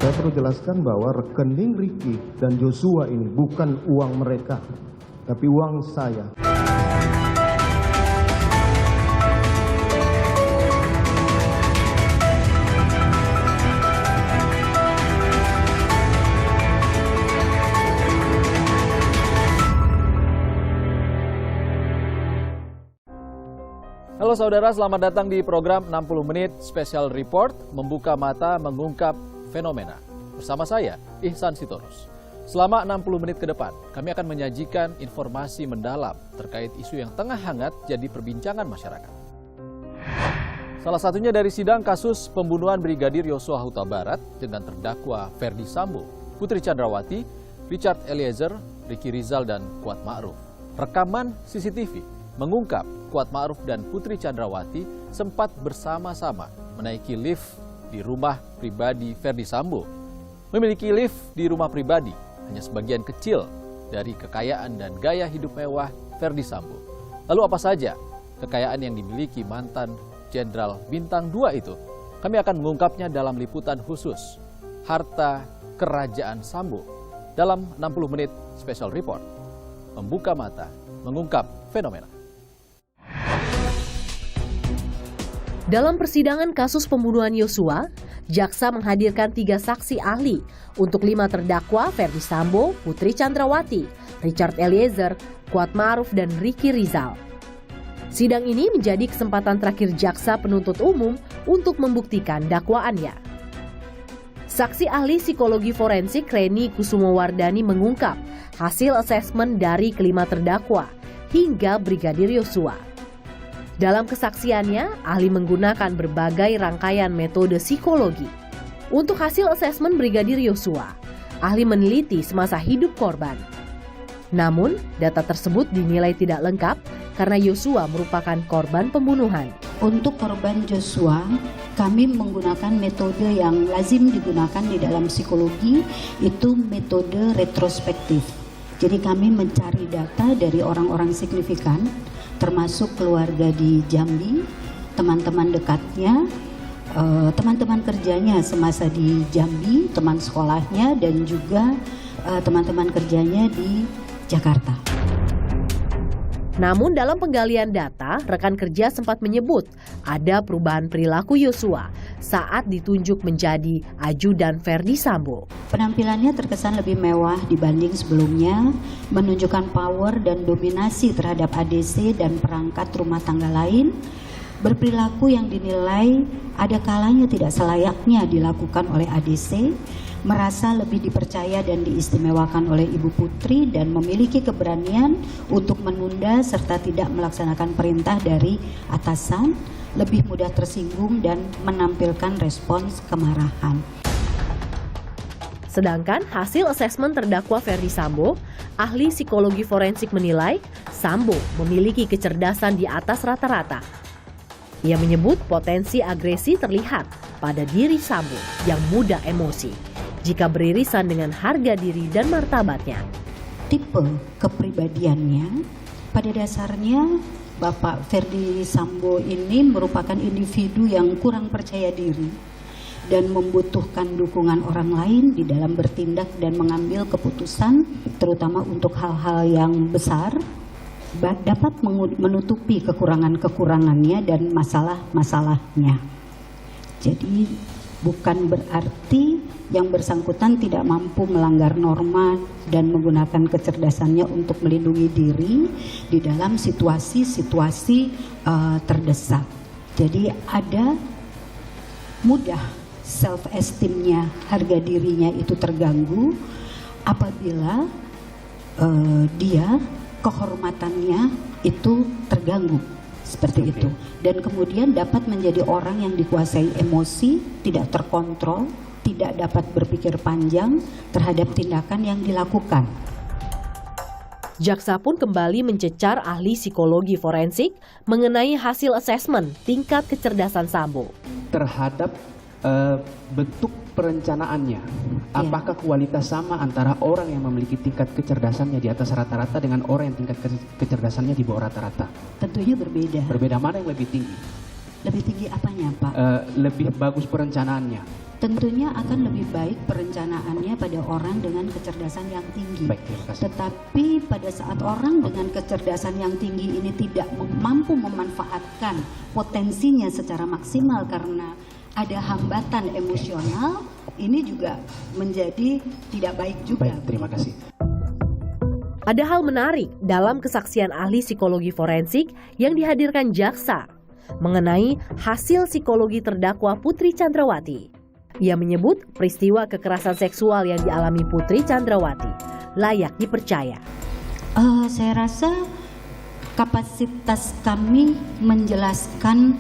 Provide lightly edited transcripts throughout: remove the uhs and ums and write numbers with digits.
Saya perlu jelaskan bahwa rekening Ricky dan Joshua ini bukan uang mereka, tapi uang saya. Halo saudara, selamat datang di program 60 Menit Special Report, membuka mata mengungkap fenomena. Bersama saya, Ihsan Sitorus. Selama 60 menit ke depan, kami akan menyajikan informasi mendalam terkait isu yang tengah hangat jadi perbincangan masyarakat. Salah satunya dari sidang kasus pembunuhan Brigadir Yosua Huta Barat dengan terdakwa Ferdi Sambo, Putri Chandrawati, Richard Eliezer, Ricky Rizal, dan Kuat Ma'ruf. Rekaman CCTV mengungkap Kuat Ma'ruf dan Putri Chandrawati sempat bersama-sama menaiki lift di rumah pribadi Ferdi Sambo. Memiliki lift di rumah pribadi hanya sebagian kecil dari kekayaan dan gaya hidup mewah Ferdi Sambo. Lalu apa saja kekayaan yang dimiliki mantan Jenderal Bintang 2 itu? Kami akan mengungkapnya dalam liputan khusus Harta Kerajaan Sambo dalam 60 menit special report. Membuka mata, mengungkap fenomena. Dalam persidangan kasus pembunuhan Yosua, jaksa menghadirkan 3 saksi ahli untuk 5 terdakwa Ferdi Sambo, Putri Chandrawati, Richard Eliezer, Kuat Ma'ruf, dan Ricky Rizal. Sidang ini menjadi kesempatan terakhir jaksa penuntut umum untuk membuktikan dakwaannya. Saksi ahli psikologi forensik Reni Kusumowardani mengungkap hasil asesmen dari kelima terdakwa hingga Brigadir Yosua. Dalam kesaksiannya, ahli menggunakan berbagai rangkaian metode psikologi. Untuk hasil asesmen Brigadir Yosua, ahli meneliti semasa hidup korban. Namun, data tersebut dinilai tidak lengkap karena Yosua merupakan korban pembunuhan. Untuk korban Joshua, kami menggunakan metode yang lazim digunakan di dalam psikologi, itu metode retrospektif. Jadi kami mencari data dari orang-orang signifikan, termasuk keluarga di Jambi, teman-teman dekatnya, teman-teman kerjanya semasa di Jambi, teman sekolahnya, dan juga teman-teman kerjanya di Jakarta. Namun dalam penggalian data, rekan kerja sempat menyebut ada perubahan perilaku Yosua saat ditunjuk menjadi ajudan Ferdi Sambo. Penampilannya terkesan lebih mewah dibanding sebelumnya, menunjukkan power dan dominasi terhadap ADC dan perangkat rumah tangga lain, berperilaku yang dinilai ada kalanya tidak selayaknya dilakukan oleh ADC, merasa lebih dipercaya dan diistimewakan oleh Ibu Putri dan memiliki keberanian untuk menunda serta tidak melaksanakan perintah dari atasan, lebih mudah tersinggung dan menampilkan respons kemarahan. Sedangkan hasil asesmen terdakwa Ferdi Sambo, ahli psikologi forensik menilai Sambo memiliki kecerdasan di atas rata-rata. Ia menyebut potensi agresi terlihat pada diri Sambo yang mudah emosi jika beririsan dengan harga diri dan martabatnya. Tipe kepribadiannya, pada dasarnya Bapak Ferdi Sambo ini merupakan individu yang kurang percaya diri dan membutuhkan dukungan orang lain di dalam bertindak dan mengambil keputusan, terutama untuk hal-hal yang besar, dapat menutupi kekurangan-kekurangannya dan masalah-masalahnya. Jadi bukan berarti yang bersangkutan tidak mampu melanggar norma dan menggunakan kecerdasannya untuk melindungi diri di dalam situasi-situasi terdesak. Jadi ada mudah self-esteem-nya, harga dirinya itu terganggu apabila dia kehormatannya itu terganggu. Seperti itu. Dan kemudian dapat menjadi orang yang dikuasai emosi, tidak terkontrol, tidak dapat berpikir panjang terhadap tindakan yang dilakukan. Jaksa pun kembali mencecar ahli psikologi forensik mengenai hasil asesmen tingkat kecerdasan Sambo. Terhadap bentuk perencanaannya, apakah kualitas sama antara orang yang memiliki tingkat kecerdasannya di atas rata-rata dengan orang yang tingkat kecerdasannya di bawah rata-rata? Tentunya berbeda. Berbeda, mana yang lebih tinggi? Lebih tinggi apanya, Pak? Lebih bagus perencanaannya. tentunya akan lebih baik perencanaannya pada orang dengan kecerdasan yang tinggi. Baik, terima kasih. Tetapi pada saat orang dengan kecerdasan yang tinggi ini tidak mampu memanfaatkan potensinya secara maksimal karena ada hambatan emosional, ini juga menjadi tidak baik juga. Baik, terima kasih. Ada hal menarik dalam kesaksian ahli psikologi forensik yang dihadirkan jaksa mengenai hasil psikologi terdakwa Putri Chandrawati. Ia menyebut peristiwa kekerasan seksual yang dialami Putri Chandrawati layak dipercaya. Saya rasa kapasitas kami menjelaskan,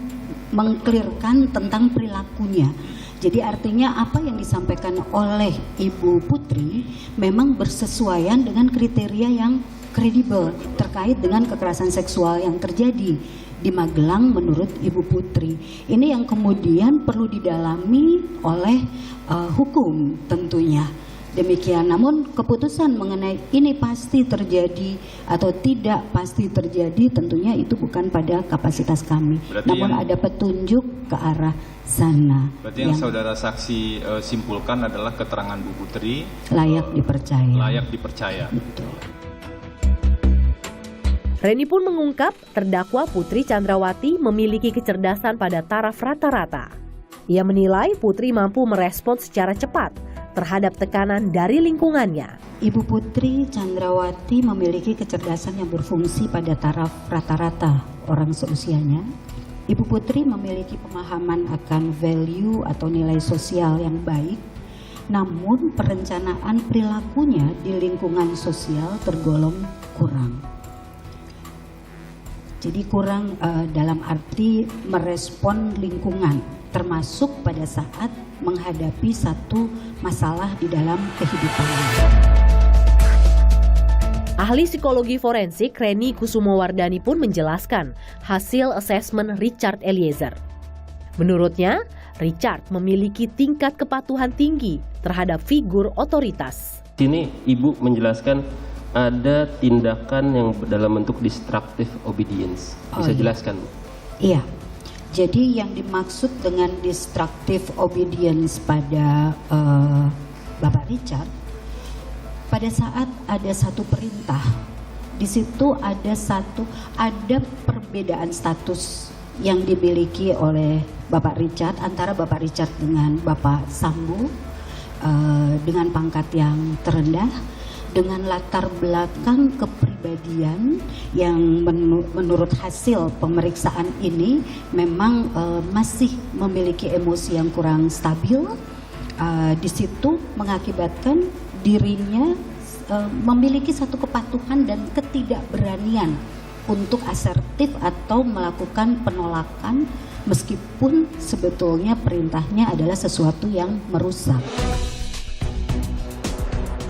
mengklirkan tentang perilakunya. Jadi artinya apa yang disampaikan oleh Ibu Putri memang bersesuaian dengan kriteria yang kredibel terkait dengan kekerasan seksual yang terjadi di Magelang menurut Ibu Putri. Ini yang kemudian perlu didalami oleh hukum tentunya. Demikian, namun keputusan mengenai ini pasti terjadi atau tidak pasti terjadi tentunya itu bukan pada kapasitas kami. Berarti namun ada petunjuk ke arah sana. Berarti yang saudara saksi simpulkan adalah keterangan Bu Putri layak dipercaya. layak dipercaya. Betul. Reni pun mengungkap terdakwa Putri Chandrawati memiliki kecerdasan pada taraf rata-rata. Ia menilai Putri mampu merespon secara cepat terhadap tekanan dari lingkungannya. Ibu Putri Chandrawati memiliki kecerdasan yang berfungsi pada taraf rata-rata orang seusianya. Ibu Putri memiliki pemahaman akan value atau nilai sosial yang baik, namun perencanaan perilakunya di lingkungan sosial tergolong kurang. Jadi kurang dalam arti merespon lingkungan, termasuk pada saat menghadapi satu masalah di dalam kehidupannya. Ahli psikologi forensik Reni Kusumowardani pun menjelaskan hasil asesmen Richard Eliezer. Menurutnya, Richard memiliki tingkat kepatuhan tinggi terhadap figur otoritas. Sini Ibu menjelaskan ada tindakan yang dalam bentuk destructive obedience. Bisa jelaskan? Iya. Jadi yang dimaksud dengan destructive obedience pada Bapak Richard, pada saat ada satu perintah, di situ ada perbedaan status yang dimiliki oleh Bapak Richard antara Bapak Richard dengan Bapak Sambo dengan pangkat yang terendah, dengan latar belakang kepribadian yang menurut hasil pemeriksaan ini memang masih memiliki emosi yang kurang stabil. Di situ mengakibatkan dirinya memiliki satu kepatuhan dan ketidakberanian untuk asertif atau melakukan penolakan meskipun sebetulnya perintahnya adalah sesuatu yang merusak.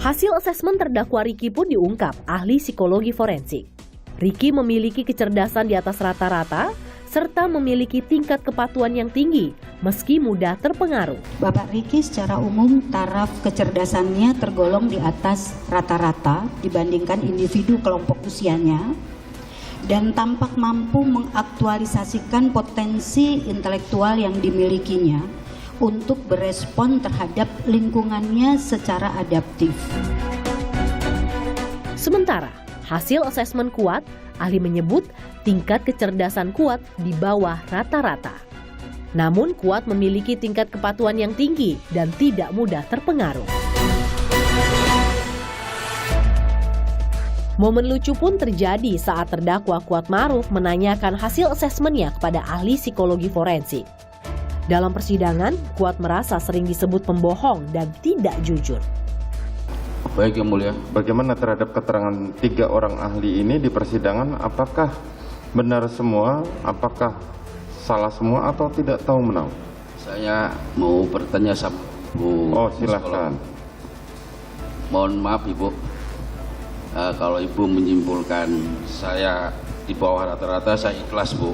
Hasil asesmen terdakwa Ricky pun diungkap ahli psikologi forensik. Ricky memiliki kecerdasan di atas rata-rata serta memiliki tingkat kepatuhan yang tinggi meski mudah terpengaruh. Bapak Ricky secara umum taraf kecerdasannya tergolong di atas rata-rata dibandingkan individu kelompok usianya dan tampak mampu mengaktualisasikan potensi intelektual yang dimilikinya untuk berespon terhadap lingkungannya secara adaptif. Sementara hasil asesmen Kuat, ahli menyebut tingkat kecerdasan Kuat di bawah rata-rata. Namun Kuat memiliki tingkat kepatuhan yang tinggi dan tidak mudah terpengaruh. Momen lucu pun terjadi saat terdakwa Kuat Ma'ruf menanyakan hasil asesmennya kepada ahli psikologi forensik. Dalam persidangan, Kuat merasa sering disebut pembohong dan tidak jujur. Baik Yang Mulia, bagaimana terhadap keterangan 3 orang ahli ini di persidangan? Apakah benar semua? Apakah salah semua atau tidak tahu menau? Saya mau bertanya sama Bu. Oh, silakan. Mohon maaf Ibu, kalau Ibu menyimpulkan saya di bawah rata-rata, saya ikhlas Bu.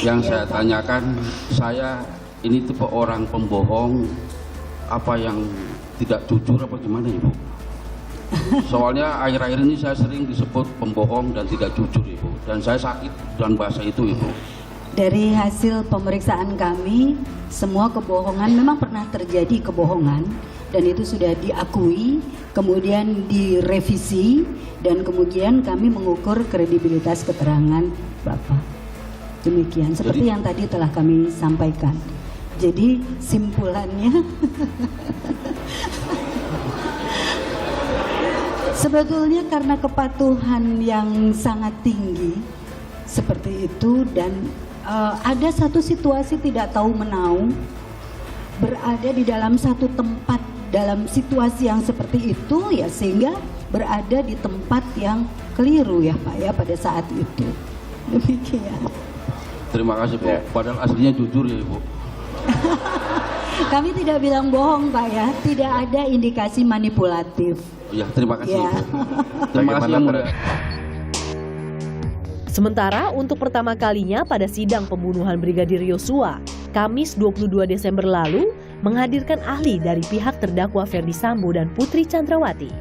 Yang saya tanyakan, saya ini tipe orang pembohong apa yang tidak jujur apa gimana Ibu? Soalnya akhir-akhir ini saya sering disebut pembohong dan tidak jujur Ibu, dan saya sakit dengan bahasa itu Ibu. Dari hasil pemeriksaan kami, semua kebohongan memang pernah terjadi kebohongan dan itu sudah diakui, kemudian direvisi dan kemudian kami mengukur kredibilitas keterangan Bapak. Demikian, seperti yang tadi telah kami sampaikan. Jadi simpulannya sebetulnya karena kepatuhan yang sangat tinggi seperti itu dan ada satu situasi tidak tahu menau berada di dalam satu tempat dalam situasi yang seperti itu ya sehingga berada di tempat yang keliru ya Pak ya pada saat itu. Demikian. Terima kasih Bu. Padahal aslinya jujur ya Ibu. Kami tidak bilang bohong Pak ya, tidak ada indikasi manipulatif. Ya, terima kasih. Ya. Terima kasih yang mulia. Sementara untuk pertama kalinya pada sidang pembunuhan Brigadir Yosua, Kamis 22 Desember lalu, menghadirkan ahli dari pihak terdakwa Ferdi Sambo dan Putri Chandrawati.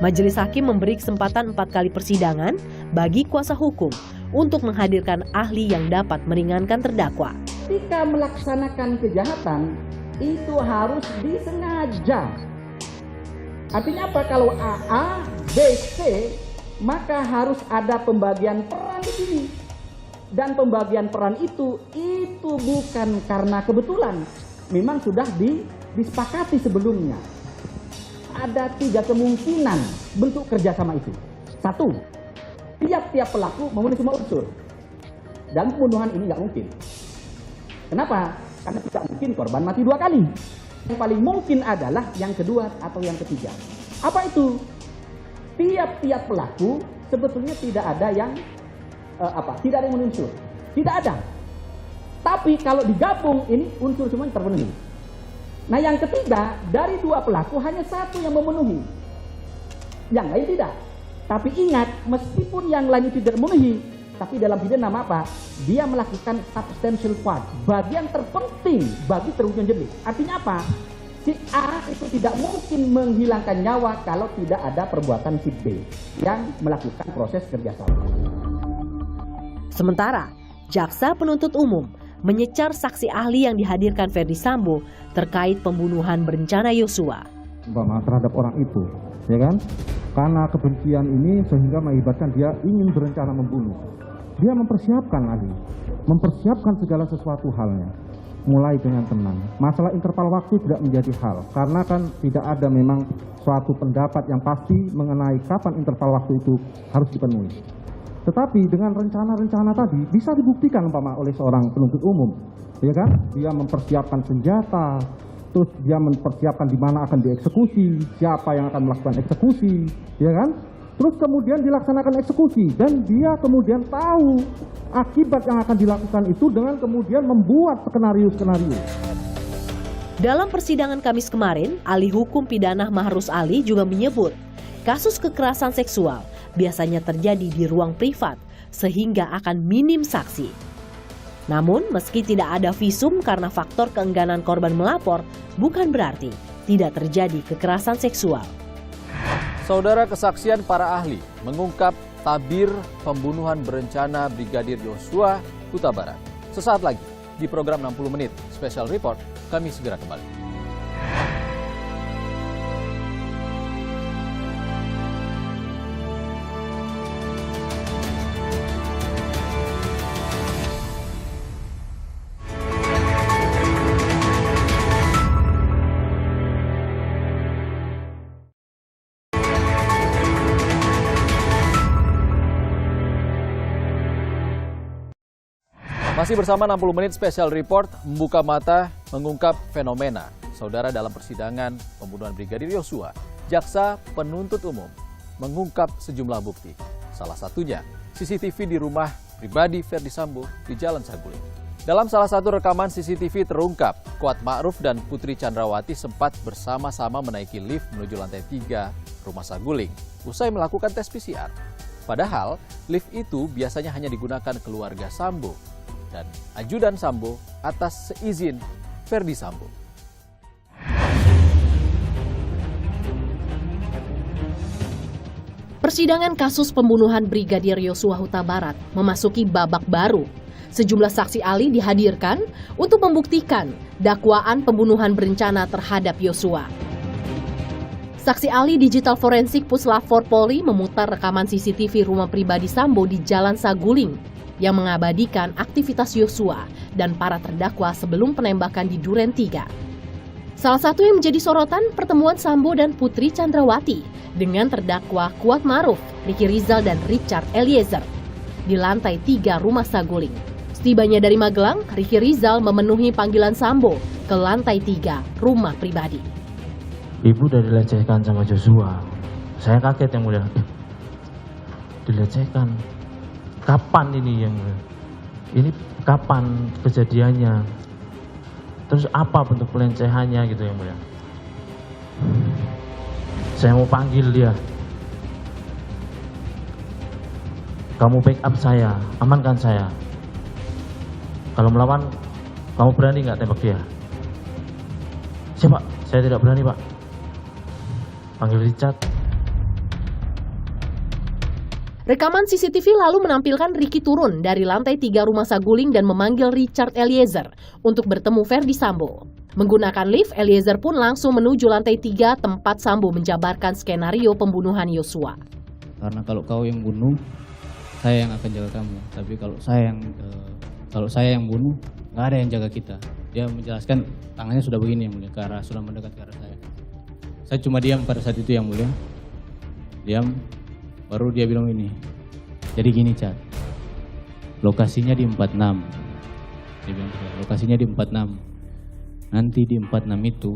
Majelis Hakim memberi kesempatan 4 kali persidangan bagi kuasa hukum untuk menghadirkan ahli yang dapat meringankan terdakwa. Ketika melaksanakan kejahatan, itu harus disengaja. Artinya apa? Kalau A, B, C, maka harus ada pembagian peran di sini. Dan pembagian peran itu bukan karena kebetulan. Memang sudah disepakati sebelumnya. Ada 3 kemungkinan bentuk kerjasama itu. 1, tiap-tiap pelaku memenuhi semua unsur. Dan pembunuhan ini nggak mungkin. Kenapa? Karena tidak mungkin korban mati 2 kali. Yang paling mungkin adalah yang kedua atau yang ketiga. Apa itu? Tiap-tiap pelaku sebetulnya tidak ada yang tidak ada yang menunsur. Tidak ada. Tapi kalau digabung ini unsur semuanya terpenuhi. Nah yang ketiga, dari 2 pelaku hanya 1 yang memenuhi. Yang lain tidak. Tapi ingat, meskipun yang lain tidak memenuhi, tapi dalam pidana apa? Dia melakukan substantial part, bagian terpenting bagi terwujudnya delik. Artinya apa? Si A itu tidak mungkin menghilangkan nyawa kalau tidak ada perbuatan si B yang melakukan proses kerjasama. Sementara, jaksa penuntut umum menyecar saksi ahli yang dihadirkan Ferdi Sambo terkait pembunuhan berencana Yosua. Terhadap orang itu, ya kan? Karena kebencian ini sehingga mengakibatkan dia ingin berencana membunuh. Dia mempersiapkan lagi, mempersiapkan segala sesuatu halnya, mulai dengan tenang. Masalah interval waktu tidak menjadi hal, karena kan tidak ada memang suatu pendapat yang pasti mengenai kapan interval waktu itu harus dipenuhi. Tetapi dengan rencana-rencana tadi bisa dibuktikan oleh seorang penuntut umum, ya kan? Dia mempersiapkan senjata, terus dia mempersiapkan di mana akan dieksekusi, siapa yang akan melakukan eksekusi, ya kan? Terus kemudian dilaksanakan eksekusi dan dia kemudian tahu akibat yang akan dilakukan itu dengan kemudian membuat skenario-skenario. Dalam persidangan Kamis kemarin, ahli hukum pidana Mahrus Ali juga menyebut kasus kekerasan seksual biasanya terjadi di ruang privat sehingga akan minim saksi. Namun meski tidak ada visum karena faktor keengganan korban melapor, bukan berarti tidak terjadi kekerasan seksual. Saudara, kesaksian para ahli mengungkap tabir pembunuhan berencana Brigadir Yosua Huta Barat. Sesaat lagi di program 60 Menit Special Report, kami segera kembali. Masih bersama 60 Menit Special Report, membuka mata mengungkap fenomena. Saudara, dalam persidangan pembunuhan Brigadir Yosua, jaksa penuntut umum mengungkap sejumlah bukti. Salah satunya CCTV di rumah pribadi Ferdi Sambo di Jalan Saguling. Dalam salah satu rekaman CCTV terungkap, Kuat Ma'ruf dan Putri Chandrawati sempat bersama-sama menaiki lift menuju lantai 3 rumah Saguling usai melakukan tes PCR. Padahal lift itu biasanya hanya digunakan keluarga Sambo dan ajudan Sambo atas seizin Ferdi Sambo. Persidangan kasus pembunuhan Brigadir Yosua Huta Barat memasuki babak baru Sejumlah saksi ahli dihadirkan untuk membuktikan dakwaan pembunuhan berencana terhadap Yosua. Saksi ahli digital forensik Puslap 4 Polri memutar rekaman CCTV rumah pribadi Sambo di Jalan Saguling yang mengabadikan aktivitas Yosua dan para terdakwa sebelum penembakan di Duren 3. Salah satu yang menjadi sorotan pertemuan Sambo dan Putri Chandrawati dengan terdakwa Kuat Maruf, Ricky Rizal dan Richard Eliezer di lantai 3 rumah Saguling. Setibanya dari Magelang, Ricky Rizal memenuhi panggilan Sambo ke lantai 3 rumah pribadi. Ibu udah dilecehkan sama Joshua. Saya kaget yang mulia. Dilecehkan. Kapan ini yang mulia? Ini kapan kejadiannya? Terus apa bentuk pelecehannya gitu yang mulia? Saya mau panggil dia. Kamu backup saya, amankan saya. Kalau melawan, kamu berani nggak tembak dia? Siapa? Saya tidak berani, Pak. Panggil Richard. Rekaman CCTV lalu menampilkan Ricky turun dari lantai 3 rumah Saguling dan memanggil Richard Eliezer untuk bertemu Ferdi Sambo. Menggunakan lift, Eliezer pun langsung menuju lantai 3 tempat Sambo menjabarkan skenario pembunuhan Yosua. Karena kalau kau yang bunuh, saya yang akan jaga kamu. Tapi kalau saya yang bunuh, nggak ada yang jaga kita. Dia menjelaskan tangannya sudah begini yang mulia, sudah mendekat ke arah saya. Saya cuma diam pada saat itu yang mulia. Diam, baru dia bilang ini. Jadi gini, Chat. Lokasinya di 46. Dia bilang, lokasinya di 46. Nanti di 46 itu,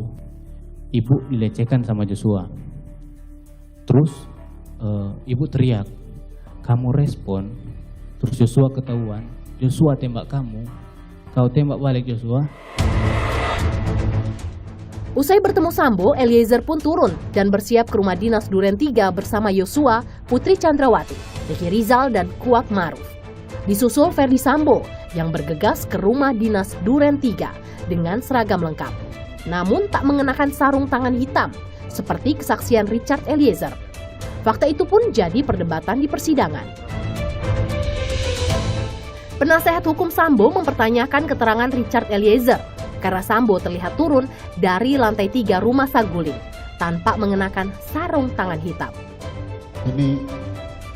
ibu dilecehkan sama Joshua. Terus, ibu teriak. Kamu respon, terus Joshua ketahuan. Joshua tembak kamu, kau tembak balik Joshua. Usai bertemu Sambo, Eliezer pun turun dan bersiap ke rumah dinas Duren 3 bersama Yosua, Putri Chandrawati, Ricky Rizal, dan Kuat Maruf. Disusul Ferdi Sambo yang bergegas ke rumah dinas Duren 3 dengan seragam lengkap. Namun tak mengenakan sarung tangan hitam seperti kesaksian Richard Eliezer. Fakta itu pun jadi perdebatan di persidangan. Penasehat hukum Sambo mempertanyakan keterangan Richard Eliezer karena Sambo terlihat turun dari lantai 3 rumah Saguling tanpa mengenakan sarung tangan hitam. Ini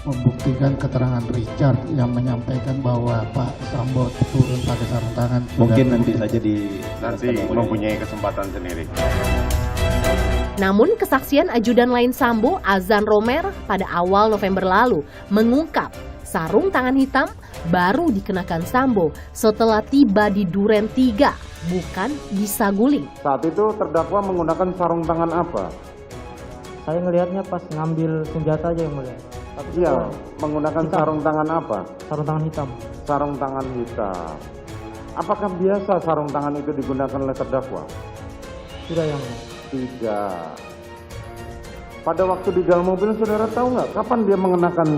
membuktikan keterangan Richard yang menyampaikan bahwa Pak Sambo turun pakai sarung tangan. Mungkin nanti saja mempunyai kesempatan sendiri. Namun kesaksian ajudan lain Sambo, Azan Romer, pada awal November lalu mengungkap sarung tangan hitam baru dikenakan Sambo setelah tiba di Duren 3. Bukan di Saguling. Saat itu terdakwa menggunakan sarung tangan apa? Saya ngelihatnya pas ngambil senjata aja yang mulia. Iya, menggunakan hitam. Sarung tangan apa? Sarung tangan hitam. Sarung tangan hitam. Apakah biasa sarung tangan itu digunakan oleh terdakwa? Tidak yang mulia. Tidak. Pada waktu di dalam mobil saudara tahu nggak kapan dia mengenakan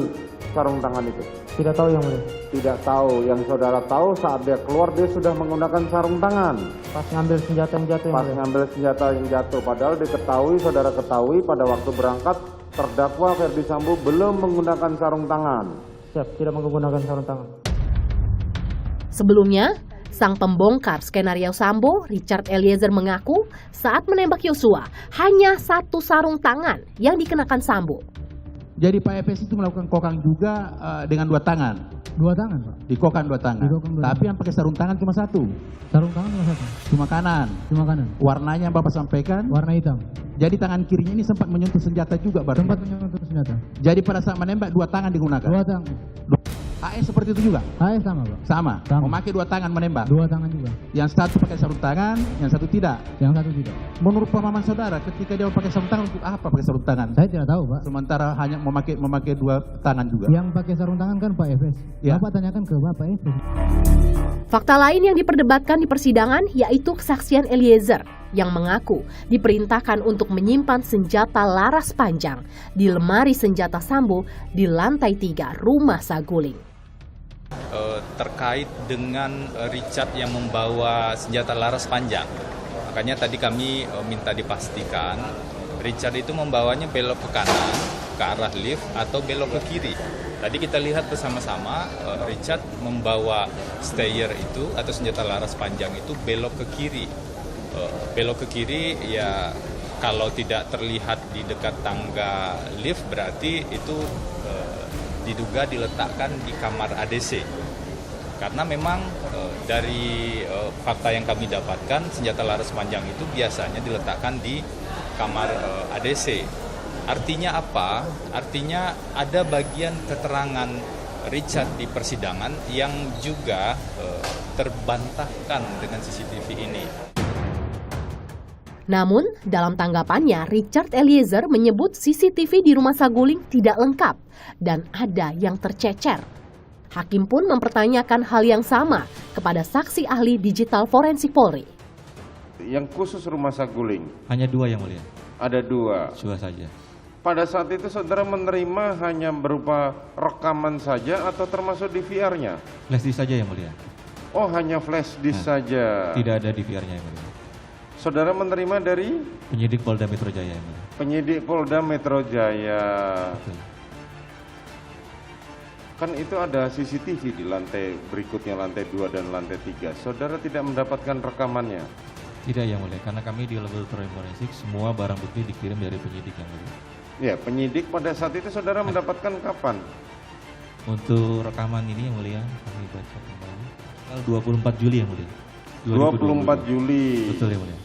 sarung tangan itu? Tidak tahu yang mulia. Tidak tahu. Yang saudara tahu saat dia keluar dia sudah menggunakan sarung tangan. Pas ngambil senjata yang jatuh. Pas ngambil senjata yang jatuh. Padahal diketahui, saudara ketahui pada waktu berangkat terdakwa Ferdi Sambo belum menggunakan sarung tangan. Siap, tidak menggunakan sarung tangan. Sebelumnya, sang pembongkar skenario Sambo, Richard Eliezer, mengaku saat menembak Yosua hanya satu sarung tangan yang dikenakan Sambo. Jadi Pak Efes itu melakukan kokang juga dengan 2 tangan. 2 tangan, Pak? Dikokang 2 tangan. Tapi yang pakai sarung tangan cuma 1. Sarung tangan cuma 1? Cuma kanan. Cuma kanan. Warnanya yang Bapak sampaikan? Warna hitam. Jadi tangan kirinya ini sempat menyentuh senjata juga, berarti? Sempat menyentuh senjata. Jadi pada saat menembak 2 tangan digunakan? 2 tangan. AS seperti itu juga? AS sama, Pak. Sama? Memakai 2 tangan menembak? 2 tangan juga. Yang satu pakai sarung tangan, yang satu tidak? Yang satu tidak. Menurut pemahaman saudara, ketika dia pakai sarung tangan, untuk apa pakai sarung tangan? Saya tidak tahu, Pak. Sementara hanya memakai 2 tangan juga? Yang pakai sarung tangan kan Pak Efes. Ya. Bapak tanyakan ke Bapak Efes. Fakta lain yang diperdebatkan di persidangan yaitu kesaksian Eliezer yang mengaku diperintahkan untuk menyimpan senjata laras panjang di lemari senjata Sambo di lantai 3 rumah Saguling. Terkait dengan Richard yang membawa senjata laras panjang. Makanya tadi kami minta dipastikan Richard itu membawanya belok ke kanan, ke arah lift atau belok ke kiri. Tadi kita lihat bersama-sama Richard membawa stayer itu atau senjata laras panjang itu belok ke kiri. Belok ke kiri ya kalau tidak terlihat di dekat tangga lift berarti itu diduga diletakkan di kamar ADC. Karena memang dari fakta yang kami dapatkan senjata laras panjang itu biasanya diletakkan di kamar ADC. Artinya apa? Artinya ada bagian keterangan Richard di persidangan yang juga terbantahkan dengan CCTV ini. Namun, dalam tanggapannya, Richard Eliezer menyebut CCTV di rumah Saguling tidak lengkap dan ada yang tercecer. Hakim pun mempertanyakan hal yang sama kepada saksi ahli digital forensik Polri. Yang khusus rumah Saguling? Hanya 2 yang mulia. Ada 2? 2 saja. Pada saat itu saudara menerima hanya berupa rekaman saja atau termasuk DVR-nya? Flash disk saja yang mulia. Oh, hanya flash disk saja? Tidak ada DVR-nya yang mulia. Saudara menerima dari? Penyidik Polda Metro Jaya yang mulia. Penyidik Polda Metro Jaya. Betul. Kan itu ada CCTV di lantai berikutnya, lantai 2 dan lantai 3. Saudara tidak mendapatkan rekamannya? Tidak yang mulia, karena kami di laboratorium forensik semua barang bukti dikirim dari penyidik yang mulia. Ya, penyidik pada saat itu saudara mendapatkan kapan? Untuk rekaman ini yang mulia, kami baca kembali. Tanggal 24 Juli yang mulia. 24 Juli. Betul yang mulia.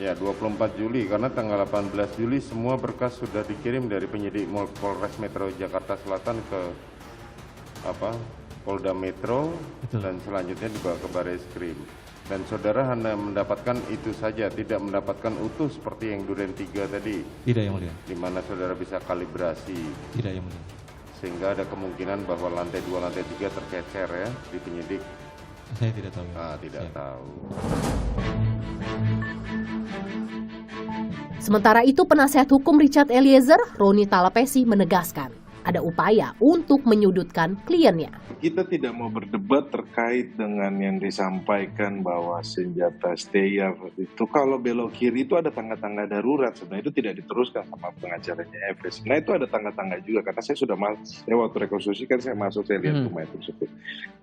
Ya, 24 Juli, karena tanggal 18 Juli semua berkas sudah dikirim dari penyidik Polres Metro Jakarta Selatan ke Polda Metro. Betul. Dan selanjutnya dibawa ke Barreskrim. Dan saudara hanya mendapatkan itu saja, tidak mendapatkan utuh seperti yang Duren 3 tadi. Tidak yang mulia. Di mana saudara bisa kalibrasi. Tidak yang mulia. Sehingga ada kemungkinan bahwa lantai 2, lantai 3 tercecer ya di penyidik. Saya tidak tahu. Tidak tahu. Sementara itu, penasihat hukum Richard Eliezer, Roni Talapesi, menegaskan ada upaya untuk menyudutkan kliennya. Kita tidak mau berdebat terkait dengan yang disampaikan bahwa senjata stayer itu kalau belok kiri itu ada tangga-tangga darurat. Sebenarnya itu tidak diteruskan sama pengacaranya Efes. Nah itu ada tangga-tangga juga karena saya sudah masuk, waktu rekonstruksi kan saya masuk, saya lihat rumah itu tersebut.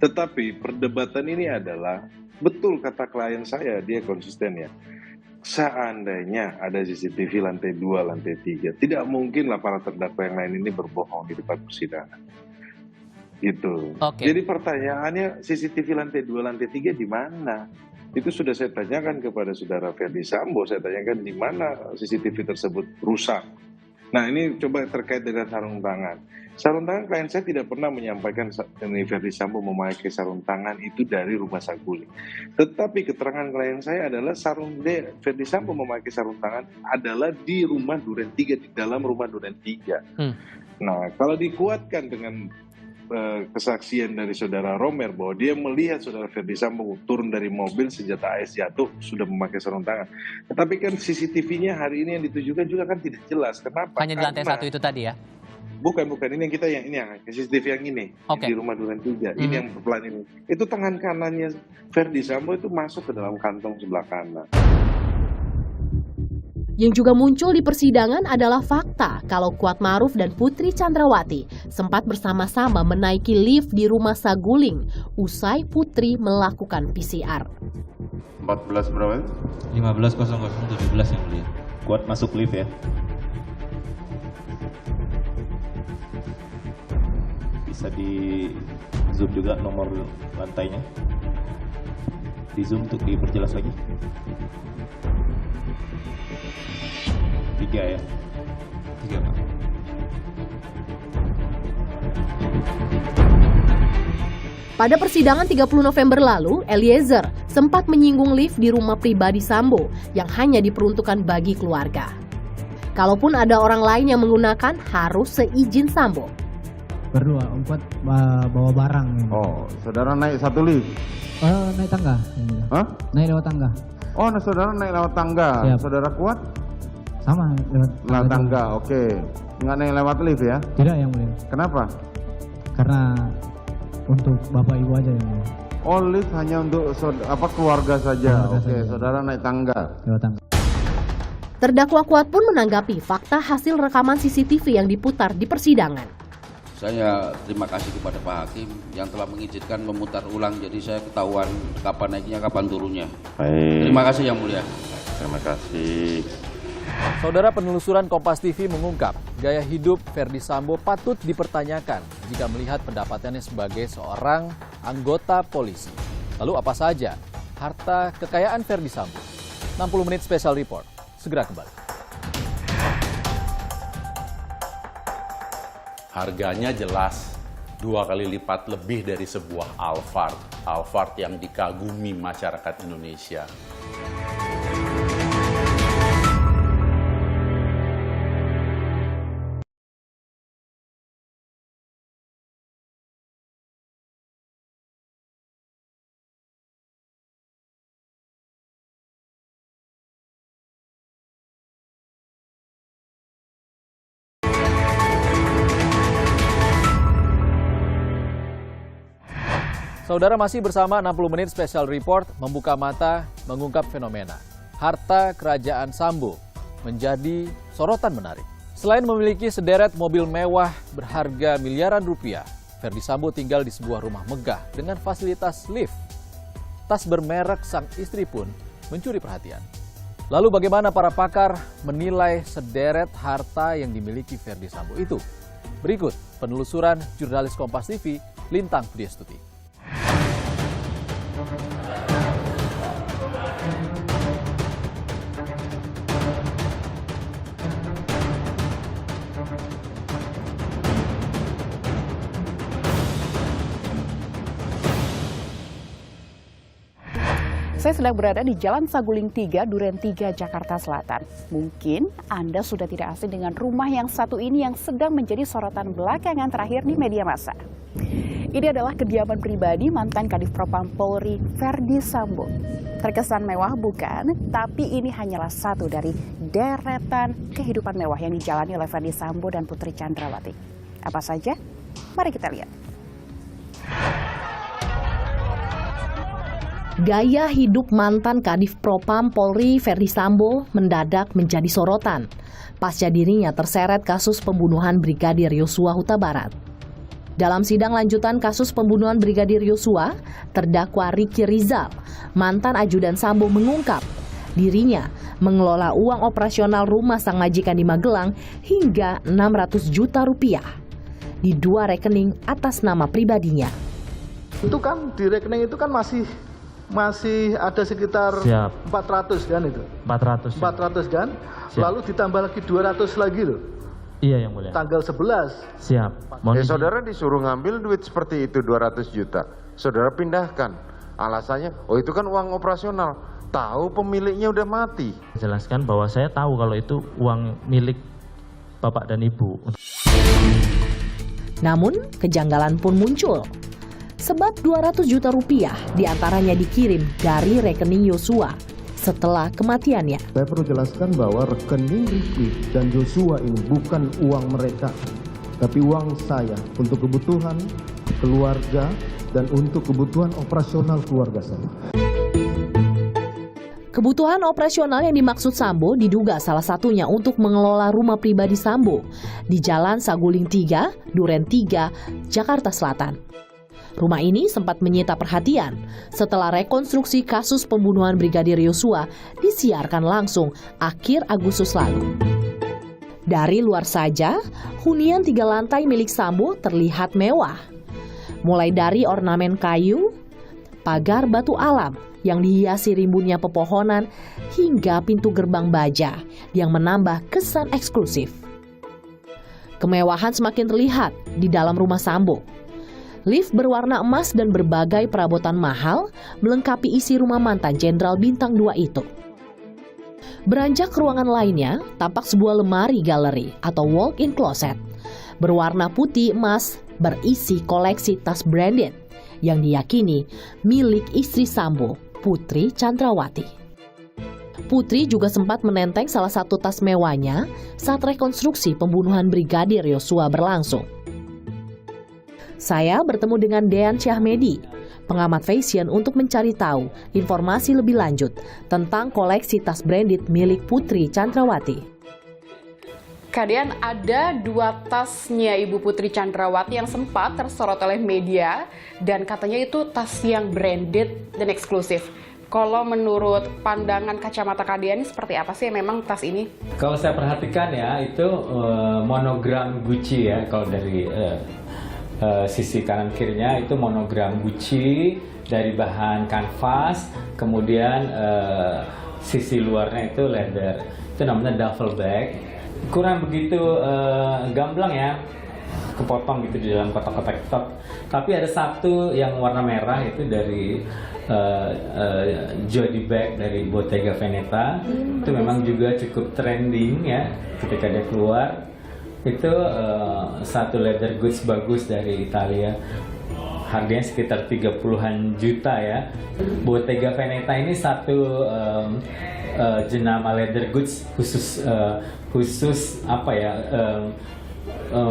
Tetapi perdebatan ini adalah, betul kata klien saya, dia konsisten ya. Seandainya ada CCTV lantai 2, lantai 3, tidak mungkinlah para terdakwa yang lain ini berbohong di depan persidangan. Gitu. Jadi pertanyaannya CCTV lantai 2, lantai 3 di mana? Itu sudah saya tanyakan kepada saudara Ferdi Sambo, saya tanyakan di mana CCTV tersebut rusak. Nah ini coba terkait dengan sarung tangan. Sarung tangan klien saya tidak pernah menyampaikan Ferdi Sambo memakai sarung tangan itu dari rumah Saguling. Tetapi keterangan klien saya adalah Ferdi Sambo memakai sarung tangan adalah di rumah Duren 3, di dalam rumah Duren 3. Nah kalau dikuatkan dengan kesaksian dari saudara Romer bahwa dia melihat saudara Ferdi Sambo turun dari mobil, senjata AS jatuh, sudah memakai sarung tangan. Tetapi kan CCTV-nya hari ini yang ditujukan juga kan tidak jelas. Kenapa? Hanya di lantai 1 itu tadi ya? Bukan, ini yang kita yang CCTV yang ini di rumah Duren 3. Ini yang pelan ini. Itu tangan kanannya Ferdi Sambo itu masuk ke dalam kantong sebelah kanan. Yang juga muncul di persidangan adalah fakta kalau Kuatmaruf dan Putri Chandrawati sempat bersama-sama menaiki lift di rumah Saguling usai Putri melakukan PCR. 14 berapa? 15.0017 yang mulia. Kuat masuk lift ya. Bisa di zoom juga nomor lantainya. Di zoom untuk diperjelas lagi. 3 ya. 3 Pak. Pada persidangan 30 November lalu, Eliezer sempat menyinggung lift di rumah pribadi Sambo yang hanya diperuntukkan bagi keluarga. Kalaupun ada orang lain yang menggunakan, harus seizin Sambo. Berdua, empat bawa barang. Oh, saudara naik satu lift? Naik tangga. Hah? Naik lewat tangga. Oh, saudara naik lewat tangga. Siap. Saudara Kuat? Sama lewat tangga. Oke. Nggak naik lewat lift ya? Tidak yang mulia. Kenapa? Karena untuk bapak ibu aja yang mulia. Oh, lift hanya untuk keluarga saja. Oke, saudara naik tangga. Lewat tangga. Terdakwa Kuat pun menanggapi fakta hasil rekaman CCTV yang diputar di persidangan. Saya terima kasih kepada Pak Hakim yang telah mengizinkan memutar ulang, jadi saya ketahuan kapan naiknya, kapan turunnya. Baik. Terima kasih Yang Mulia. Terima kasih. Saudara, penelusuran Kompas TV mengungkap gaya hidup Ferdi Sambo patut dipertanyakan jika melihat pendapatannya sebagai seorang anggota polisi. Lalu apa saja harta kekayaan Ferdi Sambo? 60 menit special report, segera kembali. Harganya jelas 2 kali lipat lebih dari sebuah Alphard. Alphard yang dikagumi masyarakat Indonesia. Saudara, masih bersama 60 menit special report membuka mata mengungkap fenomena harta kerajaan Sambo menjadi sorotan menarik. Selain memiliki sederet mobil mewah berharga miliaran rupiah, Ferdi Sambo tinggal di sebuah rumah megah dengan fasilitas lift. Tas bermerek sang istri pun mencuri perhatian. Lalu bagaimana para pakar menilai sederet harta yang dimiliki Ferdi Sambo itu? Berikut penelusuran jurnalis Kompas TV Lintang Pudiastuti. Saya sedang berada di Jalan Saguling 3, Duren 3, Jakarta Selatan. Mungkin Anda sudah tidak asing dengan rumah yang satu ini yang sedang menjadi sorotan belakangan terakhir di media massa. Ini adalah kediaman pribadi mantan Kadif Propam Polri Ferdi Sambo. Terkesan mewah bukan, tapi ini hanyalah satu dari deretan kehidupan mewah yang dijalani oleh Ferdi Sambo dan Putri Candrawati. Apa saja? Mari kita lihat. Gaya hidup mantan Kadif Propam Polri Ferdi Sambo mendadak menjadi sorotan pasca dirinya terseret kasus pembunuhan Brigadir Yosua Huta Barat. Dalam sidang lanjutan kasus pembunuhan Brigadir Yosua, terdakwa Ricky Rizal, mantan ajudan Sambo, mengungkap dirinya mengelola uang operasional rumah sang majikan di Magelang hingga 600 juta rupiah di 2 rekening atas nama pribadinya. Itu kan di rekening itu kan masih ada sekitar 400 kan itu. 400 kan. Siap. Lalu ditambah lagi 200 lagi loh. Iya, Yang Mulia. Tanggal 11. Siap. Saudara disuruh ngambil duit seperti itu 200 juta. Saudara pindahkan. Alasannya, oh itu kan uang operasional. Tahu pemiliknya udah mati. Jelaskan bahwa saya tahu kalau itu uang milik Bapak dan Ibu. Namun, kejanggalan pun muncul. Sebab 200 juta rupiah diantaranya dikirim dari rekening Yosua setelah kematiannya. Saya perlu jelaskan bahwa rekening Ricky dan Joshua ini bukan uang mereka, tapi uang saya untuk kebutuhan keluarga dan untuk kebutuhan operasional keluarga saya. Kebutuhan operasional yang dimaksud Sambo diduga salah satunya untuk mengelola rumah pribadi Sambo di Jalan Saguling 3, Duren 3, Jakarta Selatan. Rumah ini sempat menyita perhatian setelah rekonstruksi kasus pembunuhan Brigadir Yosua disiarkan langsung akhir Agustus lalu. Dari luar saja, hunian 3 lantai milik Sambo terlihat mewah. Mulai dari ornamen kayu, pagar batu alam yang dihiasi rimbunnya pepohonan, hingga pintu gerbang baja yang menambah kesan eksklusif. Kemewahan semakin terlihat di dalam rumah Sambo. Lift berwarna emas dan berbagai perabotan mahal melengkapi isi rumah mantan Jenderal Bintang 2 itu. Beranjak ke ruangan lainnya, tampak sebuah lemari galeri atau walk-in closet berwarna putih emas berisi koleksi tas branded yang diyakini milik istri Sambo, Putri Candrawati. Putri juga sempat menenteng salah satu tas mewahnya saat rekonstruksi pembunuhan Brigadir Yosua berlangsung. Saya bertemu dengan Dean Syahmedi, pengamat fashion, untuk mencari tahu informasi lebih lanjut tentang koleksi tas branded milik Putri Candrawati. Kemudian ada 2 tasnya Ibu Putri Chandrawati yang sempat tersorot oleh media dan katanya itu tas yang branded dan eksklusif. Kalau menurut pandangan kacamata Kak Dian, seperti apa sih memang tas ini? Kalau saya perhatikan ya, itu monogram Gucci ya. Kalau dari sisi kanan kirinya itu monogram Gucci dari bahan kanvas, kemudian sisi luarnya itu leather. Itu namanya duffel bag. Kurang begitu gamblang ya, kepotong gitu di dalam kotak-kotak. Tapi ada satu yang warna merah itu dari Jody bag dari Bottega Veneta. Itu memang juga cukup trending ya ketika dia keluar. Itu satu leather goods bagus dari Italia. Harganya sekitar 30-an juta ya. Bottega Veneta ini satu jenama leather goods khusus apa ya,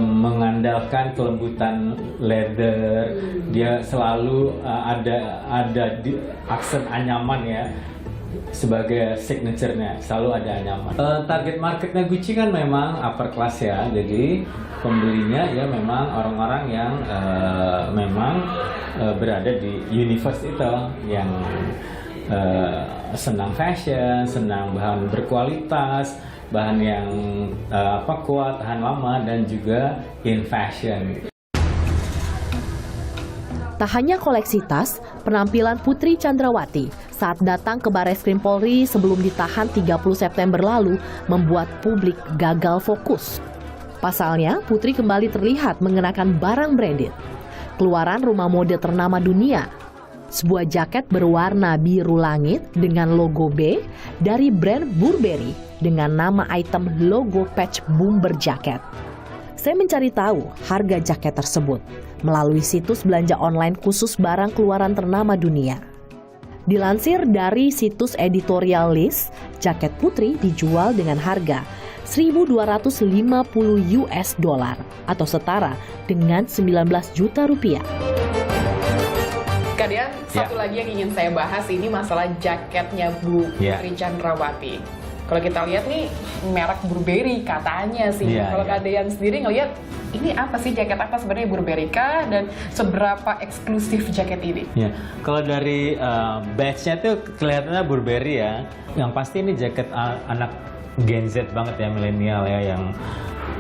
mengandalkan kelembutan leather. Dia selalu ada di aksen anyaman ya sebagai signature-nya, selalu ada anyaman. Target marketnya Gucci kan memang upper class ya, jadi pembelinya ya memang orang-orang yang memang berada di universe itu, yang senang fashion, senang bahan berkualitas, bahan yang kuat, tahan lama, dan juga in fashion. Tak hanya koleksi tas, penampilan Putri Chandrawati saat datang ke Barreskrim Polri sebelum ditahan 30 September lalu membuat publik gagal fokus. Pasalnya, Putri kembali terlihat mengenakan barang branded. Keluaran rumah mode ternama dunia, sebuah jaket berwarna biru langit dengan logo B dari brand Burberry dengan nama item logo patch bomber jaket. Saya mencari tahu harga jaket tersebut melalui situs belanja online khusus barang keluaran ternama dunia. Dilansir dari situs editorial list, jaket Putri dijual dengan harga $1.250 atau setara dengan 19 juta rupiah. Kemudian satu lagi yang ingin saya bahas ini masalah jaketnya Bu Putri Chandrawati. Kalau kita lihat nih merek Burberry katanya sih. Kalau Kak Dian sendiri ngelihat ini apa sih, jaket apa sebenarnya Burberry kah, dan seberapa eksklusif jaket ini? Ya, kalau dari badge-nya tuh kelihatannya Burberry ya. Yang pasti ini jaket anak Gen Z banget ya, milenial ya, yang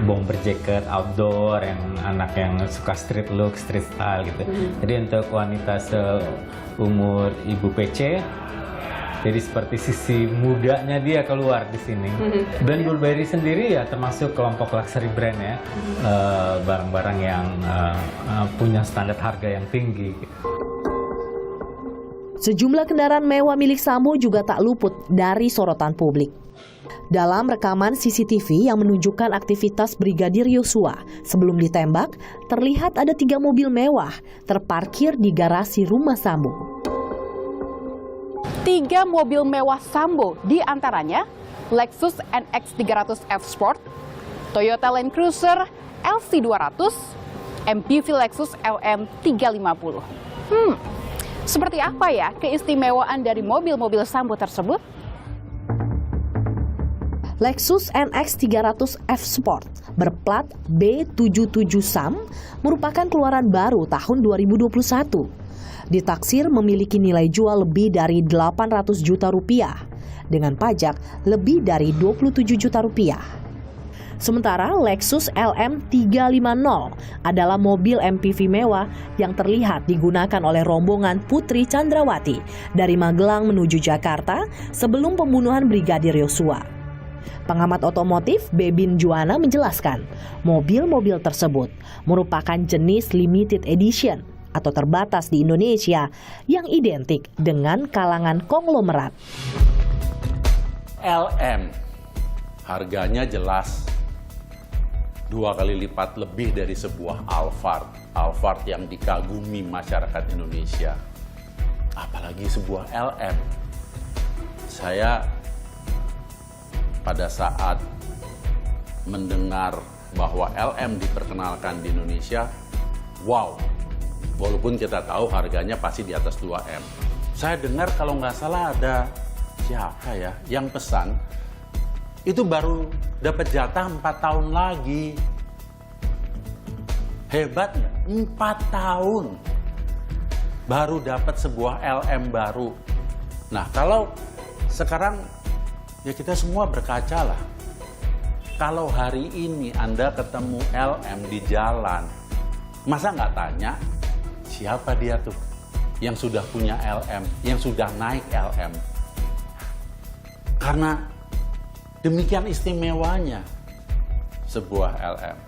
bomber jacket outdoor, yang anak yang suka street look, street style gitu. Jadi untuk wanita seumur Ibu PC, jadi seperti sisi mudanya dia keluar di sini. Brand Burberry sendiri ya termasuk kelompok luxury brand ya, barang-barang yang punya standar harga yang tinggi. Sejumlah kendaraan mewah milik Sambo juga tak luput dari sorotan publik. Dalam rekaman CCTV yang menunjukkan aktivitas Brigadir Yosua sebelum ditembak, terlihat ada 3 mobil mewah terparkir di garasi rumah Sambo. 3 mobil mewah Sambo, di antaranya Lexus NX 300 F Sport, Toyota Land Cruiser LC 200, MPV Lexus LM 350. Seperti apa ya keistimewaan dari mobil-mobil Sambo tersebut? Lexus NX 300 F Sport berplat B77 SAM merupakan keluaran baru tahun 2021. Ditaksir memiliki nilai jual lebih dari 800 juta rupiah dengan pajak lebih dari 27 juta rupiah. Sementara Lexus LM 350 adalah mobil MPV mewah yang terlihat digunakan oleh rombongan Putri Chandrawati dari Magelang menuju Jakarta sebelum pembunuhan Brigadir Yosua. Pengamat otomotif Bebin Juwana menjelaskan, mobil-mobil tersebut merupakan jenis limited edition atau terbatas di Indonesia yang identik dengan kalangan konglomerat. LM harganya jelas 2 kali lipat lebih dari sebuah Alphard. Alphard yang dikagumi masyarakat Indonesia. Apalagi sebuah LM. Saya pada saat mendengar bahwa LM diperkenalkan di Indonesia, wow. Walaupun kita tahu harganya pasti di atas 2M. Saya dengar kalau nggak salah ada siapa ya yang pesan itu baru dapat jatah 4 tahun lagi. Hebat nggak? 4 tahun baru dapat sebuah LM baru. Nah, kalau sekarang ya kita semua berkaca lah. Kalau hari ini Anda ketemu LM di jalan, masa nggak tanya siapa dia tuh yang sudah punya LM, yang sudah naik LM? Karena demikian istimewanya sebuah LM.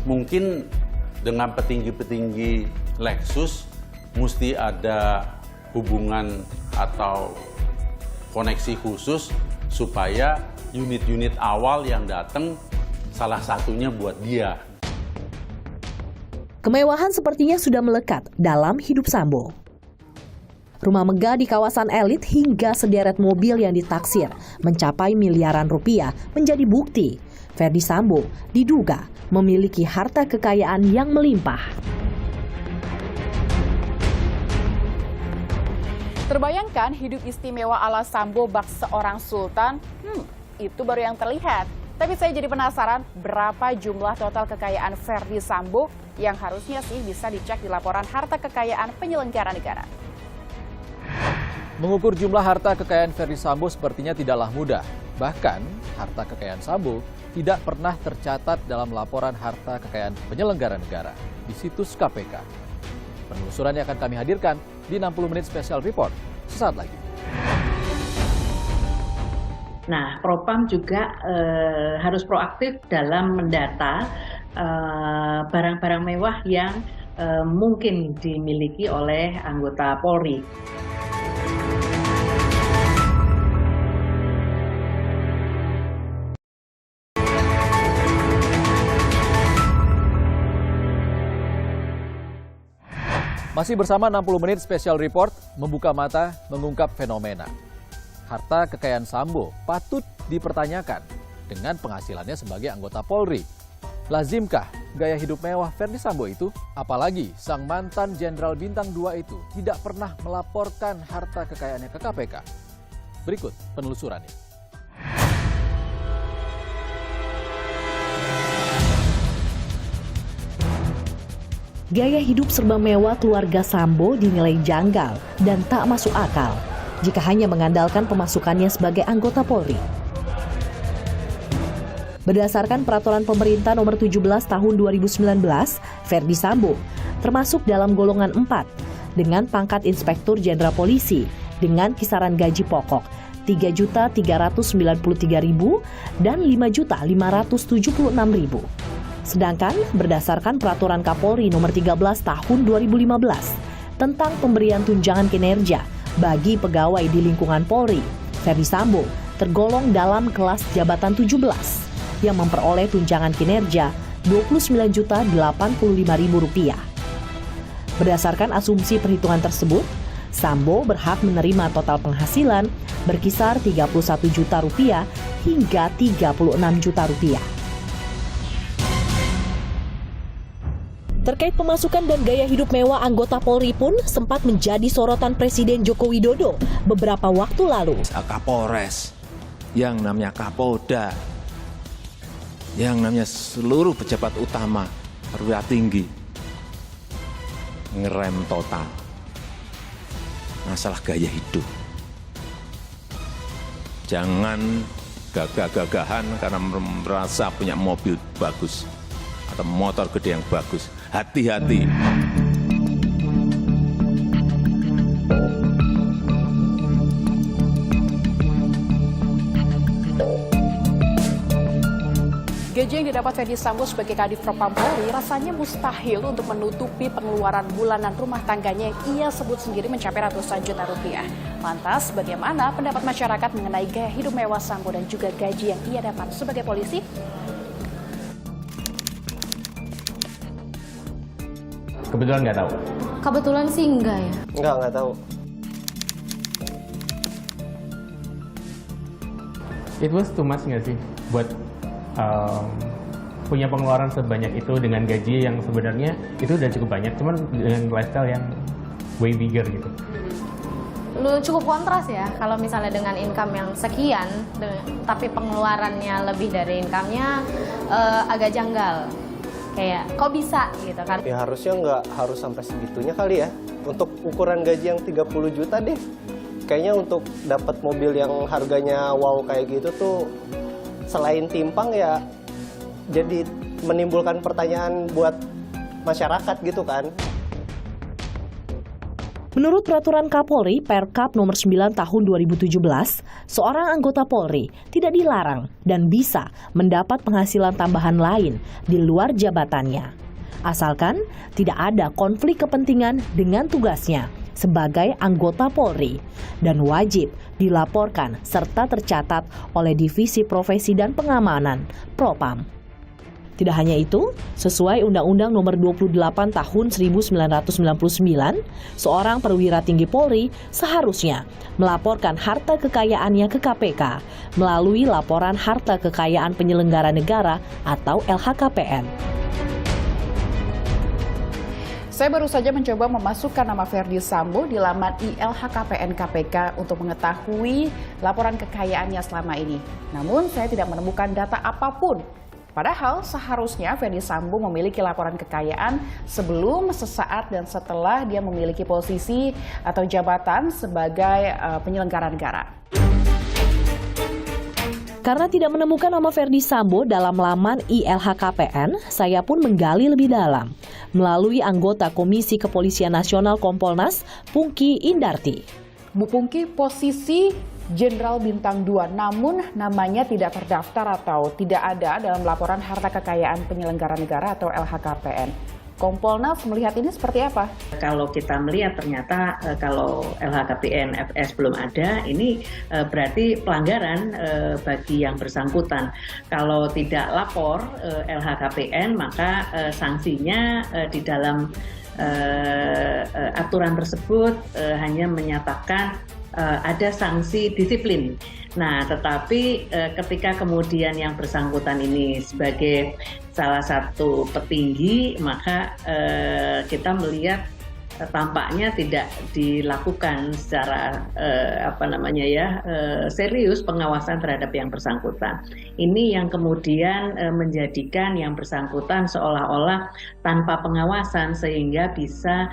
Mungkin dengan petinggi-petinggi Lexus mesti ada hubungan atau koneksi khusus supaya unit-unit awal yang datang salah satunya buat dia. Kemewahan sepertinya sudah melekat dalam hidup Sambo. Rumah megah di kawasan elit hingga sederet mobil yang ditaksir mencapai miliaran rupiah menjadi bukti Ferdi Sambo diduga memiliki harta kekayaan yang melimpah. Terbayangkan hidup istimewa ala Sambo bak seorang sultan? Itu baru yang terlihat. Tapi saya jadi penasaran berapa jumlah total kekayaan Ferdi Sambo yang harusnya sih bisa dicek di laporan harta kekayaan penyelenggara negara. Mengukur jumlah harta kekayaan Ferdi Sambo sepertinya tidaklah mudah. Bahkan, harta kekayaan Sambo tidak pernah tercatat dalam laporan harta kekayaan penyelenggara negara di situs KPK. Penelusurannya akan kami hadirkan di 60 menit special report sesaat lagi. Nah, Propam juga harus proaktif dalam mendata barang-barang mewah yang mungkin dimiliki oleh anggota Polri. Masih bersama 60 menit special report, membuka mata, mengungkap fenomena. Harta kekayaan Sambo patut dipertanyakan dengan penghasilannya sebagai anggota Polri. Lazimkah gaya hidup mewah Ferdi Sambo itu? Apalagi sang mantan Jenderal Bintang 2 itu tidak pernah melaporkan harta kekayaannya ke KPK. Berikut penelusurannya. Gaya hidup serba mewah keluarga Sambo dinilai janggal dan tak masuk akal jika hanya mengandalkan pemasukannya sebagai anggota Polri. Berdasarkan peraturan pemerintah nomor 17 tahun 2019, Ferdi Sambo termasuk dalam golongan 4 dengan pangkat Inspektur Jenderal Polisi dengan kisaran gaji pokok Rp3.393.000 dan Rp5.576.000. Sedangkan berdasarkan Peraturan Kapolri nomor 13 tahun 2015 tentang pemberian tunjangan kinerja bagi pegawai di lingkungan Polri, Ferdi Sambo tergolong dalam kelas jabatan 17 yang memperoleh tunjangan kinerja Rp29.085.000. Berdasarkan asumsi perhitungan tersebut, Sambo berhak menerima total penghasilan berkisar Rp31 juta hingga Rp36 juta. Terkait pemasukan dan gaya hidup mewah anggota Polri pun sempat menjadi sorotan Presiden Joko Widodo beberapa waktu lalu. Kapolres, yang namanya Kapolda, yang namanya seluruh pejabat utama, perwira tinggi, ngerem total masalah gaya hidup. Jangan gagah-gagahan karena merasa punya mobil bagus atau motor gede yang bagus. Hati-hati. Gaji yang didapat Ferdi Sambo sebagai Kadif Propam Polri rasanya mustahil untuk menutupi pengeluaran bulanan rumah tangganya yang ia sebut sendiri mencapai ratusan juta rupiah. Lantas, bagaimana pendapat masyarakat mengenai gaya hidup mewah Sambo dan juga gaji yang ia dapat sebagai polisi? Kebetulan nggak tahu. Kebetulan sih enggak ya. Nggak tahu. It was too much nggak sih buat punya pengeluaran sebanyak itu dengan gaji yang sebenarnya itu udah cukup banyak, cuman dengan lifestyle yang way bigger gitu. cukup kontras ya, kalau misalnya dengan income yang sekian, tapi pengeluarannya lebih dari income-nya agak janggal. Kayak, kok bisa gitu kan? Ya harusnya nggak harus sampai segitunya kali ya. Untuk ukuran gaji yang 30 juta deh, kayaknya untuk dapat mobil yang harganya wow kayak gitu tuh, selain timpang ya, jadi menimbulkan pertanyaan buat masyarakat gitu kan. Menurut Peraturan Kapolri Perkap Nomor 9 Tahun 2017, seorang anggota Polri tidak dilarang dan bisa mendapat penghasilan tambahan lain di luar jabatannya, asalkan tidak ada konflik kepentingan dengan tugasnya sebagai anggota Polri dan wajib dilaporkan serta tercatat oleh Divisi Profesi dan Pengamanan Propam. Tidak hanya itu, sesuai Undang-Undang Nomor 28 Tahun 1999, seorang perwira tinggi Polri seharusnya melaporkan harta kekayaannya ke KPK melalui Laporan Harta Kekayaan Penyelenggara Negara atau LHKPN. Saya baru saja mencoba memasukkan nama Ferdi Sambo di laman ILHKPN KPK untuk mengetahui laporan kekayaannya selama ini. Namun saya tidak menemukan data apapun. Padahal seharusnya Ferdi Sambo memiliki laporan kekayaan sebelum, sesaat, dan setelah dia memiliki posisi atau jabatan sebagai penyelenggara negara. Karena tidak menemukan nama Ferdi Sambo dalam laman ILHKPN, saya pun menggali lebih dalam melalui anggota Komisi Kepolisian Nasional Kompolnas, Pungki Indarti. Bu Pungki, posisi Jenderal Bintang 2, namun namanya tidak terdaftar atau tidak ada dalam laporan harta kekayaan penyelenggara negara atau LHKPN. Kompolnas melihat ini seperti apa? Kalau kita melihat ternyata kalau LHKPN FS belum ada, ini berarti pelanggaran bagi yang bersangkutan. Kalau tidak lapor LHKPN, maka sanksinya di dalam aturan tersebut hanya menyatakan ada sanksi disiplin. Nah, tetapi ketika kemudian yang bersangkutan ini sebagai salah satu petinggi, maka kita melihat tampaknya tidak dilakukan secara serius pengawasan terhadap yang bersangkutan. Ini yang kemudian menjadikan yang bersangkutan seolah-olah tanpa pengawasan sehingga bisa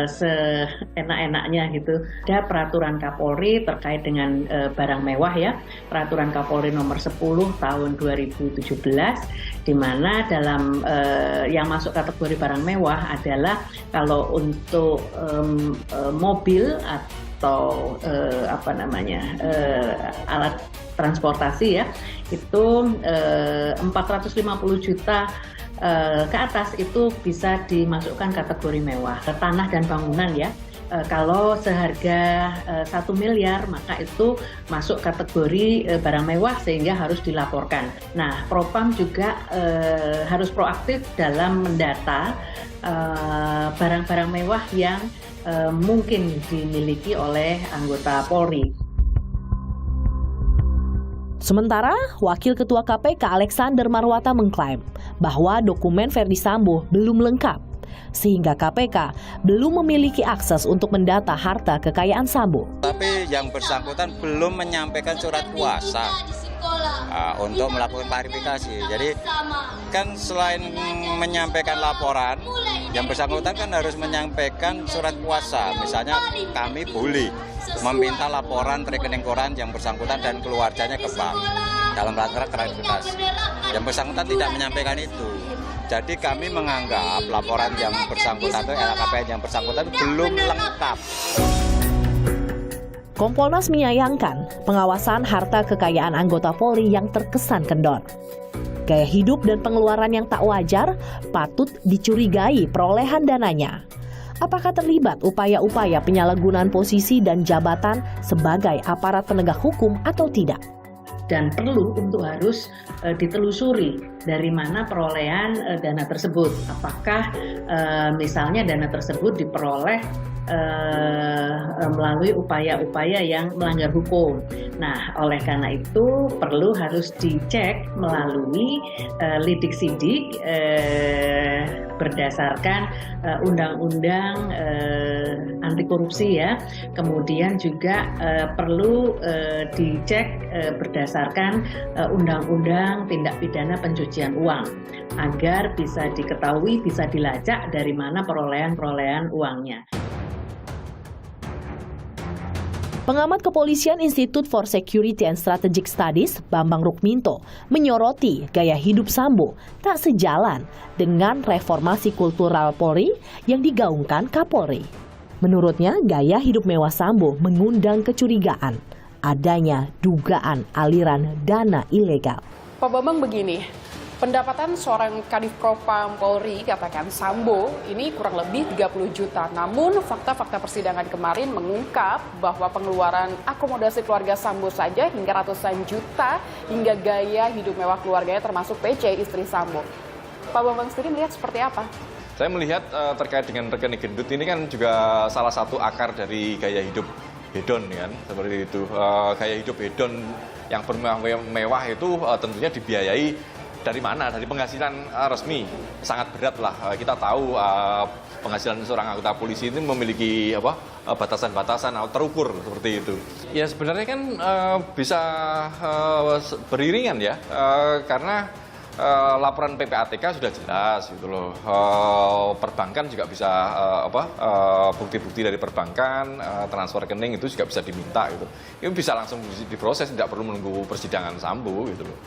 seenak-enaknya gitu. Ada peraturan Kapolri terkait dengan barang mewah ya, peraturan Kapolri nomor 10 tahun 2017, di mana dalam yang masuk kategori barang mewah adalah kalau untuk mobil atau alat transportasi ya, itu 450 juta ke atas itu bisa dimasukkan kategori mewah. Tanah dan bangunan ya, kalau seharga 1 miliar maka itu masuk kategori barang mewah sehingga harus dilaporkan. Nah, Propam juga harus proaktif dalam mendata barang-barang mewah yang mungkin dimiliki oleh anggota Polri. Sementara, Wakil Ketua KPK Alexander Marwata mengklaim bahwa dokumen Ferdi Sambo belum lengkap, sehingga KPK belum memiliki akses untuk mendata harta kekayaan Sambo. Tapi yang bersangkutan belum menyampaikan surat kuasa untuk melakukan klarifikasi. Jadi kan selain menyampaikan laporan, yang bersangkutan kan harus menyampaikan surat kuasa. Misalnya kami boleh meminta laporan rekening koran yang bersangkutan dan keluarganya ke bank dalam rangka klarifikasi. Yang bersangkutan tidak menyampaikan itu. Jadi kami menganggap laporan yang bersangkutan atau LHKPN yang bersangkutan belum lengkap. Kompolnas menyayangkan pengawasan harta kekayaan anggota Polri yang terkesan kendor. Gaya hidup dan pengeluaran yang tak wajar patut dicurigai perolehan dananya. Apakah terlibat upaya-upaya penyalahgunaan posisi dan jabatan sebagai aparat penegak hukum atau tidak? Dan perlu untuk harus ditelusuri dari mana perolehan dana tersebut. Apakah misalnya dana tersebut diperoleh melalui upaya-upaya yang melanggar hukum. Nah, oleh karena itu harus dicek melalui lidik-sidik berdasarkan undang-undang anti korupsi ya. Kemudian juga perlu dicek berdasarkan undang-undang tindak pidana pencucian uang agar bisa diketahui, bisa dilacak dari mana perolehan uangnya. Pengamat Kepolisian Institute for Security and Strategic Studies, Bambang Rukminto, menyoroti gaya hidup Sambo tak sejalan dengan reformasi kultural Polri yang digaungkan Kapolri. Menurutnya, gaya hidup mewah Sambo mengundang kecurigaan adanya dugaan aliran dana ilegal. Pak Bambang, begini, pendapatan seorang Kadif Propam Polri katakan Sambo ini kurang lebih 30 juta. Namun fakta-fakta persidangan kemarin mengungkap bahwa pengeluaran akomodasi keluarga Sambo saja hingga ratusan juta, hingga gaya hidup mewah keluarganya termasuk PC istri Sambo. Pak Bambang sendiri melihat seperti apa? Saya melihat terkait dengan rekening gendut ini kan juga salah satu akar dari gaya hidup hedon kan, seperti itu. Gaya hidup hedon yang bermewah itu tentunya dibiayai dari mana? Dari penghasilan resmi. Sangat berat lah. Kita tahu penghasilan seorang anggota polisi ini memiliki batasan-batasan terukur seperti itu. Ya sebenarnya kan bisa beriringan ya, karena laporan PPATK sudah jelas gitu loh. Perbankan juga bisa bukti-bukti dari perbankan, transfer rekening itu juga bisa diminta gitu. Itu bisa langsung diproses, tidak perlu menunggu persidangan Sambo gitu loh.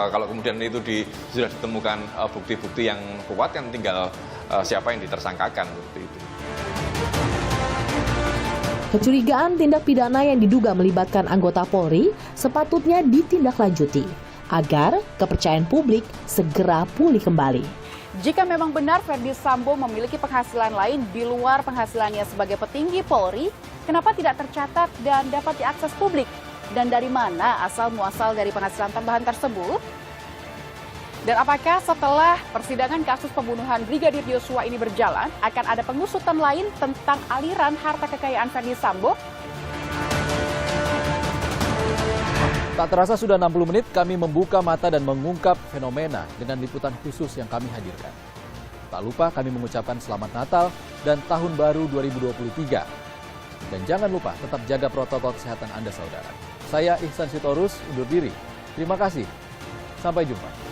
Kalau kemudian itu sudah ditemukan bukti-bukti yang kuat, kan tinggal siapa yang ditersangkakan seperti itu. Kecurigaan tindak pidana yang diduga melibatkan anggota Polri sepatutnya ditindaklanjuti agar kepercayaan publik segera pulih kembali. Jika memang benar Ferdi Sambo memiliki penghasilan lain di luar penghasilannya sebagai petinggi Polri, kenapa tidak tercatat dan dapat diakses publik? Dan dari mana asal-muasal dari penghasilan tambahan tersebut? Dan apakah setelah persidangan kasus pembunuhan Brigadir Yosua ini berjalan, akan ada pengusutan lain tentang aliran harta kekayaan Ferdi Sambo? Tak terasa sudah 60 menit kami membuka mata dan mengungkap fenomena dengan liputan khusus yang kami hadirkan. Tak lupa kami mengucapkan selamat Natal dan Tahun Baru 2023. Dan jangan lupa tetap jaga protokol kesehatan Anda saudara. Saya Ihsan Sitorus undur diri. Terima kasih. Sampai jumpa.